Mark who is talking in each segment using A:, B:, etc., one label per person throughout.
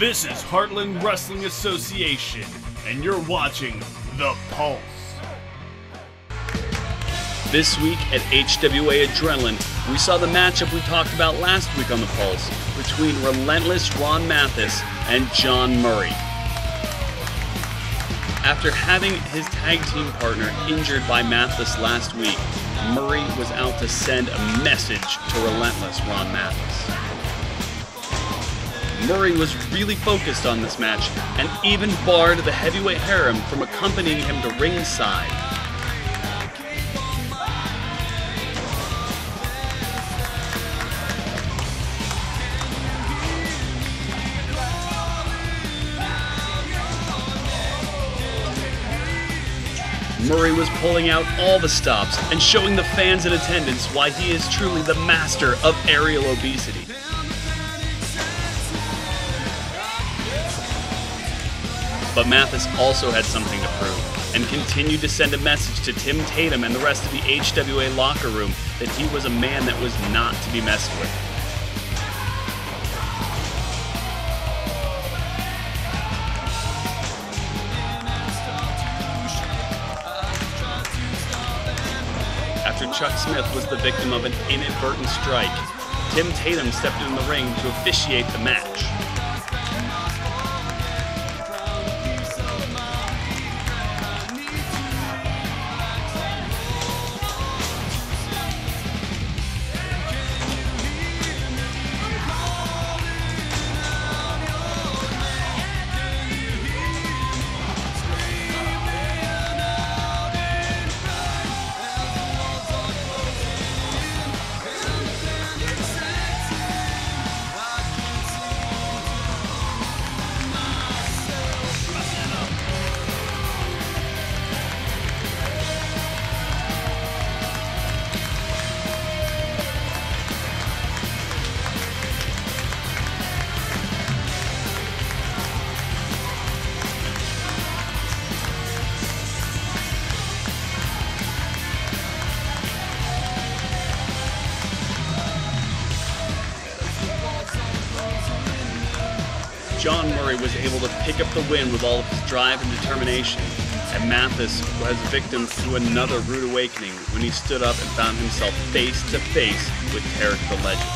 A: This is Heartland Wrestling Association, and you're watching The Pulse. This week at HWA Adrenaline, we saw the matchup we talked about last week on The Pulse between relentless Ron Mathis and John Murray. After having his tag team partner injured by Mathis last week, Murray was out to send a message to relentless Ron Mathis. Murray was really focused on this match and even barred the heavyweight harem from accompanying him to ringside. Murray was pulling out all the stops and showing the fans in attendance why he is truly the master of aerial obesity. But Mathis also had something to prove, and continued to send a message to Tim Tatum and the rest of the HWA locker room that he was a man that was not to be messed with. After Chuck Smith was the victim of an inadvertent strike, Tim Tatum stepped in the ring to officiate the match. John Murray was able to pick up the win with all of his drive and determination, and Mathis was victim to another rude awakening when he stood up and found himself face to face with Tarek the Legend.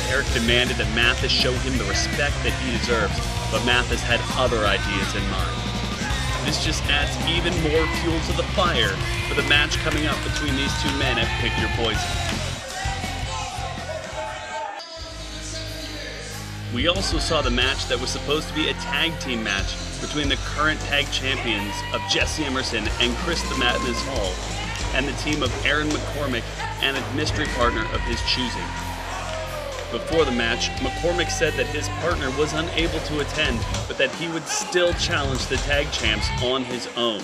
A: Tarek demanded that Mathis show him the respect that he deserves, but Mathis had other ideas in mind. This just adds even more fuel to the fire for the match coming up between these two men at Pick Your Poison. We also saw the match that was supposed to be a tag team match between the current tag champions of Jesse Emerson and Chris the Madness Hall, and the team of Aaron McCormick and a mystery partner of his choosing. Before the match, McCormick said that his partner was unable to attend, but that he would still challenge the tag champs on his own.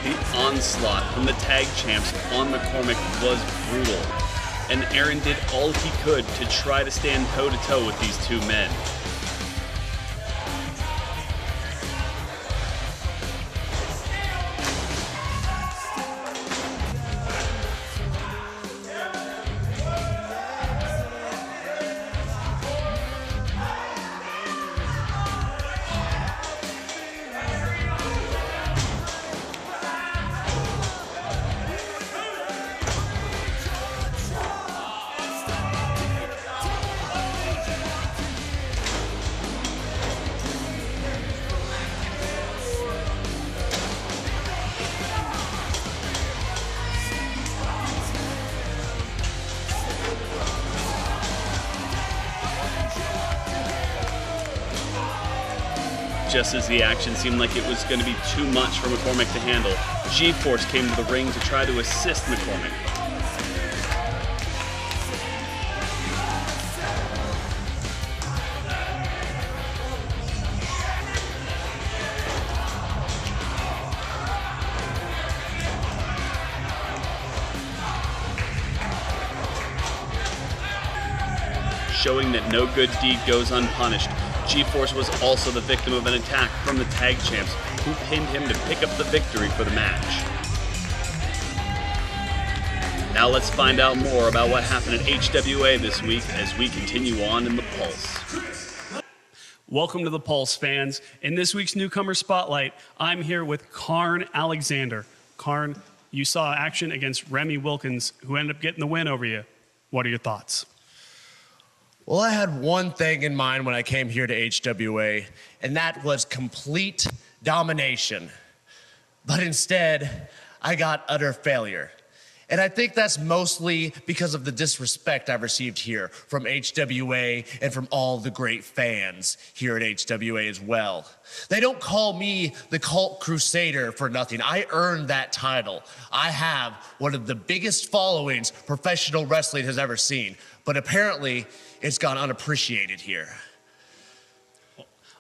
A: The onslaught from the tag champs on McCormick was brutal, and Aaron did all he could to try to stand toe-to-toe with these two men. just as the action seemed like it was going to be too much for McCormick to handle, G-Force came to the ring to try to assist McCormick. Showing that no good deed goes unpunished, G-Force was also the victim of an attack from the tag champs, who pinned him to pick up the victory for the match. Now let's find out more about what happened at HWA this week as we continue on in the Pulse. Welcome to the Pulse, fans. In this week's Newcomer Spotlight, I'm here with Karn Alexander. Karn, you saw action against Remy Wilkins, who ended up getting the win over you. What are your thoughts?
B: Well, I had one thing in mind when I came here to HWA, and that was complete domination. But instead, I got utter failure. And I think that's mostly because of the disrespect I've received here from HWA and from all the great fans here at HWA as well. They don't call me the Cult Crusader for nothing. I earned that title. I have one of the biggest followings professional wrestling has ever seen, but apparently it's gone unappreciated here.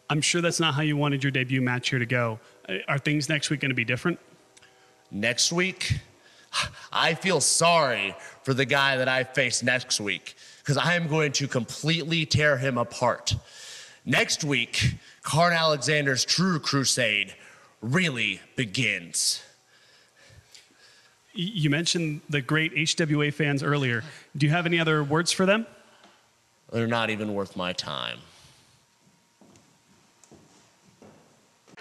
A: I'm sure that's not how you wanted your debut match here to go. Are things next week going to be different?
B: Next week? I feel sorry for the guy that I face next week, because I am going to completely tear him apart. Next week, Karn Alexander's true crusade really begins.
A: You mentioned the great HWA fans earlier. Do you have any other words for them?
B: They're not even worth my time.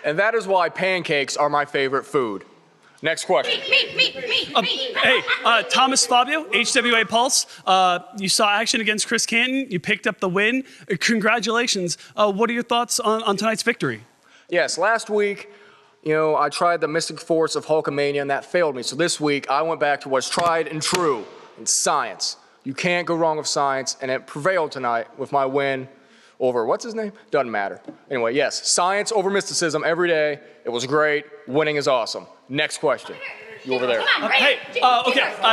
C: And that is why pancakes are my favorite food. Next question.
A: Hey, Thomas Fabio, HWA Pulse. You saw action against Chris Canton. You picked up the win. Congratulations. What are your thoughts on tonight's victory?
C: Yes, last week, I tried the mystic force of Hulkamania, and that failed me. So this week, I went back to what's tried and true in science. You can't go wrong with science, and it prevailed tonight with my win over, what's his name? Doesn't matter. Anyway, yes, science over mysticism every day. It was great. Winning is awesome. Next question. You over there.
A: Okay,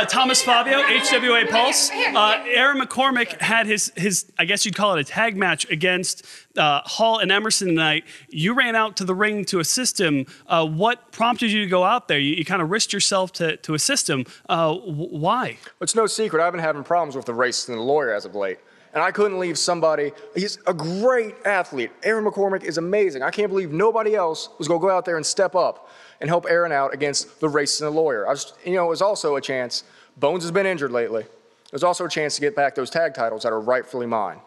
A: Thomas Fabio, HWA Pulse. Aaron McCormick had his, I guess you'd call it a tag match against Hall and Emerson tonight. You ran out to the ring to assist him. What prompted you to go out there? You kind of risked yourself to assist him. Why?
C: It's no secret. I've been having problems with the racist and the lawyer as of late. And I couldn't leave somebody. He's a great athlete. Aaron McCormick is amazing. I can't believe nobody else was going to go out there and step up and help Aaron out against the racist and the lawyer. It was also a chance. Bones has been injured lately. There's also a chance to get back those tag titles that are rightfully mine.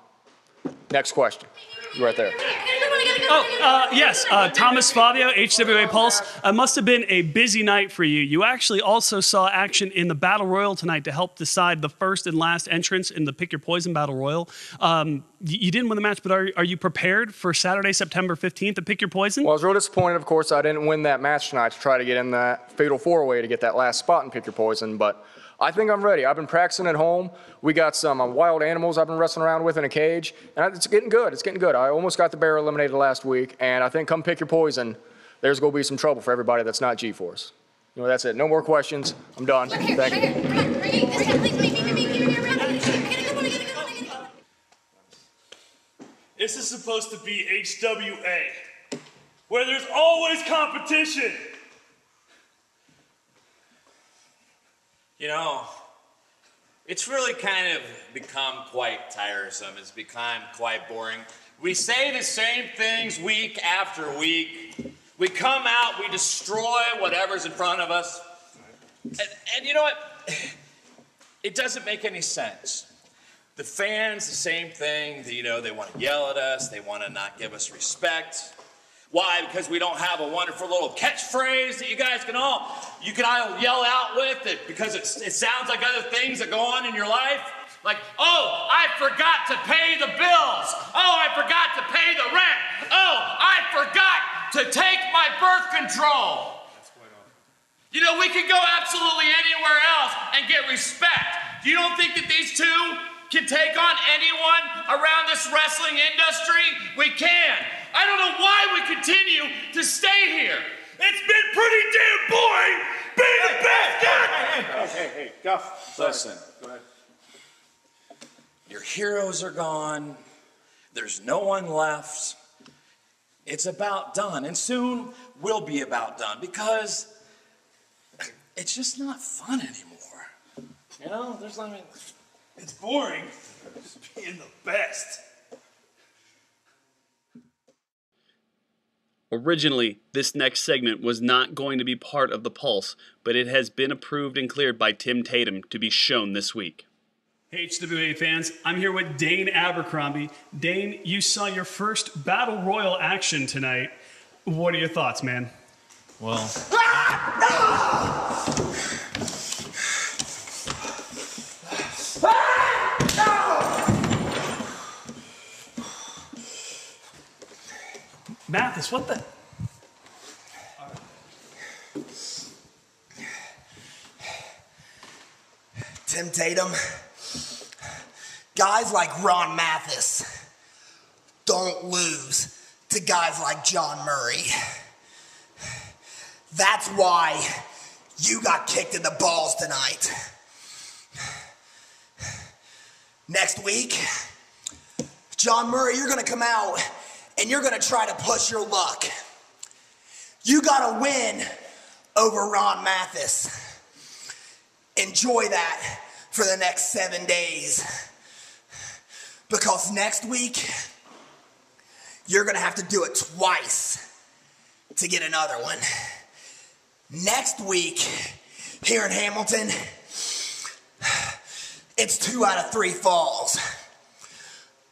C: Next question. You right there.
A: Yes, Thomas Fabio, HWA Pulse. Must have been a busy night for you. You actually also saw action in the Battle Royal tonight to help decide the first and last entrance in the Pick Your Poison Battle Royal. You didn't win the match, but are you prepared for Saturday, September 15th at Pick Your Poison?
C: Well, I was real disappointed, of course, I didn't win that match tonight to try to get in that fatal four-way to get that last spot in Pick Your Poison, but I think I'm ready. I've been practicing at home. We got some wild animals I've been wrestling around with in a cage, and it's getting good. It's getting good. I almost got the bear eliminated last week, and I think come Pick Your Poison, there's going to be some trouble for everybody that's not G-Force. That's it. No more questions. I'm done. Thank you.
D: This is supposed to be HWA, where there's always competition.
E: It's really kind of become quite tiresome. It's become quite boring. We say the same things week after week. We come out, we destroy whatever's in front of us. And you know what? It doesn't make any sense. The fans, the same thing. They want to yell at us. They want to not give us respect. Why? Because we don't have a wonderful little catchphrase that you guys can all yell out with it because it sounds like other things that go on in your life. Like, oh, I forgot to pay the bills. Oh, I forgot to pay the rent. Oh, I forgot to take my birth control. We could go absolutely anywhere else and get respect. You don't think that these two can take on anyone around this wrestling industry? We can.
F: I don't know why we continue to stay here.
D: It's been pretty damn boring being the best guy.
G: Hey, Guff.
E: Listen.
G: Go ahead.
E: Your heroes are gone. There's no one left. It's about done. And soon will be about done because it's just not fun anymore. You know, there's not.
D: It's boring being the best.
A: Originally, this next segment was not going to be part of the Pulse, but it has been approved and cleared by Tim Tatum to be shown this week.
D: Hey, HWA fans, I'm here with Dane Abercrombie. Dane, you saw your first Battle Royal action tonight. What are your thoughts, man?
H: Well,
D: Mathis, what the?
I: Tim Tatum, guys like Ron Mathis don't lose to guys like John Murray. That's why you got kicked in the balls tonight. Next week, John Murray, you're gonna come out and you're gonna try to push your luck. You gotta win over Ron Mathis. Enjoy that for the next 7 days. Because next week, you're gonna have to do it twice to get another one. Next week, here in Hamilton, it's 2 out of 3 falls.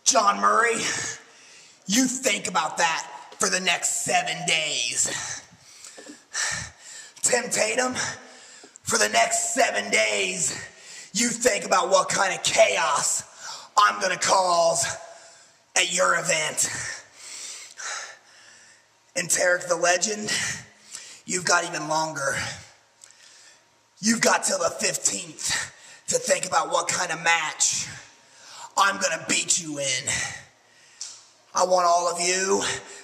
I: John Murray, you think about that for the next 7 days. Tim Tatum, for the next 7 days, you think about what kind of chaos I'm gonna cause at your event. And Tarek the Legend, you've got even longer. You've got till the 15th to think about what kind of match I'm gonna beat you in. I want all of you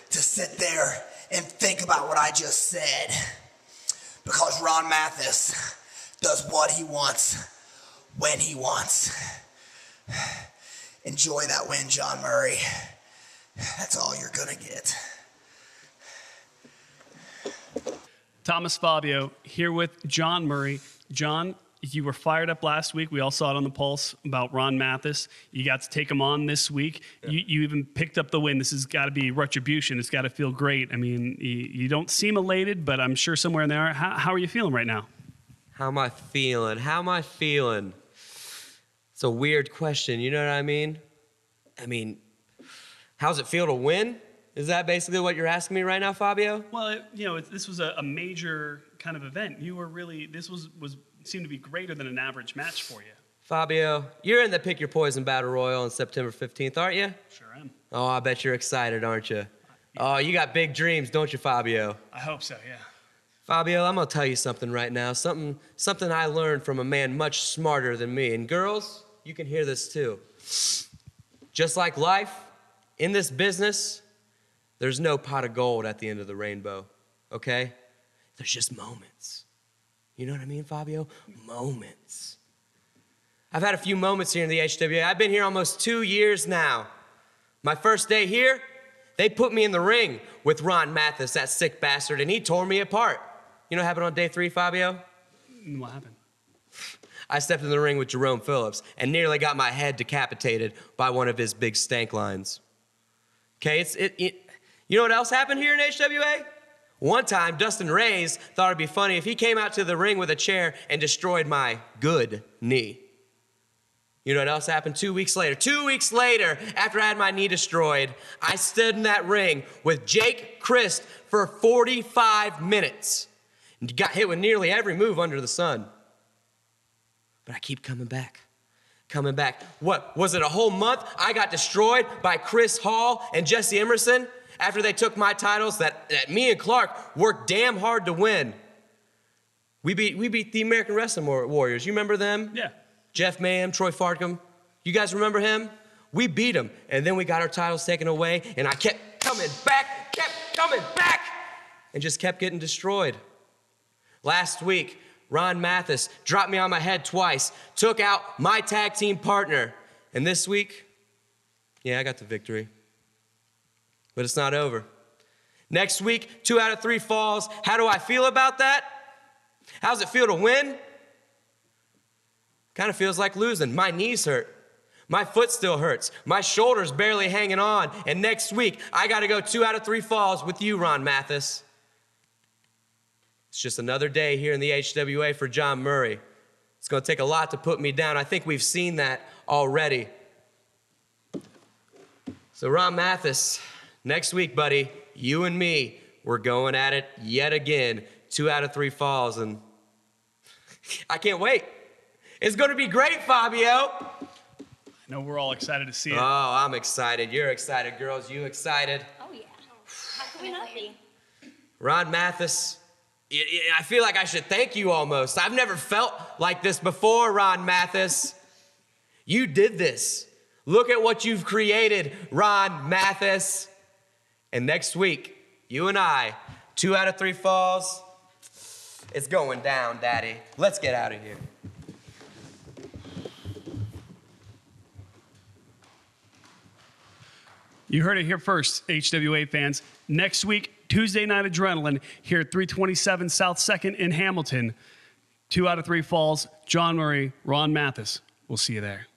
I: to sit there and think about what I just said. Because Ron Mathis does what he wants, when he wants. Enjoy that win, John Murray. That's all you're gonna get.
D: Thomas Fabio here with John Murray. John, you were fired up last week. We all saw it on the Pulse about Ron Mathis. You got to take him on this week. Yeah. You even picked up the win. This has got to be retribution. It's got to feel great. I mean, you don't seem elated, but I'm sure somewhere in there. How are you feeling right now?
H: how am I feeling? How am I feeling? It's a weird question, you know what I mean? How's it feel to win? Is that basically what you're asking me right now, Fabio?
D: Well, this was a major kind of event. You were really, this seemed to be greater than an average match for you.
H: Fabio, you're in the Pick Your Poison Battle Royal on September 15th, aren't you?
D: Sure am.
H: Oh, I bet you're excited, aren't you?
D: Yeah.
H: Oh, you got big dreams, don't you, Fabio?
D: I hope so, yeah.
H: Fabio, I'm gonna tell you something right now, something I learned from a man much smarter than me. And girls, you can hear this too. Just like life, in this business, there's no pot of gold at the end of the rainbow, okay? There's just moments. You know what I mean, Fabio? Moments. I've had a few moments here in the HWA. I've been here almost 2 years now. My first day here, they put me in the ring with Ron Mathis, that sick bastard, and he tore me apart. You know what happened on day 3, Fabio?
D: What happened?
H: I stepped in the ring with Jerome Phillips and nearly got my head decapitated by one of his big stank lines. Okay, you know what else happened here in HWA? One time, Dustin Reyes thought it'd be funny if he came out to the ring with a chair and destroyed my good knee. You know what else happened 2 weeks later? 2 weeks later, after I had my knee destroyed, I stood in that ring with Jake Christ for 45 minutes and got hit with nearly every move under the sun. But I keep coming back. What, was it a whole month I got destroyed by Chris Hall and Jesse Emerson after they took my titles that me and Clark worked damn hard to win? We beat the American Wrestling Warriors. You remember them?
D: Yeah.
H: Jeff Mayhem, Troy Farkham. You guys remember him? We beat him, and then we got our titles taken away, and I kept kept coming back, kept coming back, and just kept getting destroyed. Last week, Ron Mathis dropped me on my head twice, took out my tag team partner. And this week, yeah, I got the victory. But it's not over. Next week, 2 out of 3 falls. How do I feel about that? How's it feel to win? Kind of feels like losing. My knees hurt. My foot still hurts. My shoulder's barely hanging on. And next week, I got to go 2 out of 3 falls with you, Ron Mathis. It's just another day here in the HWA for John Murray. It's going to take a lot to put me down. I think we've seen that already. So, Ron Mathis, next week, buddy, you and me, we're going at it yet again. 2 out of 3 falls, and I can't wait. It's going to be great, Fabio.
D: I know we're all excited to see it.
H: Oh, I'm excited. You're excited, girls. You excited?
J: Oh, yeah. How can we not be?
H: Ron Mathis, I feel like I should thank you almost. I've never felt like this before, Ron Mathis. You did this. Look at what you've created, Ron Mathis. And next week, you and I, 2 out of 3 falls. It's going down, Daddy. Let's get out of here.
D: You heard it here first, HWA fans. Next week, Tuesday Night Adrenaline here at 327 South 2nd in Hamilton. 2 out of 3 falls, John Murray, Ron Mathis. We'll see you there.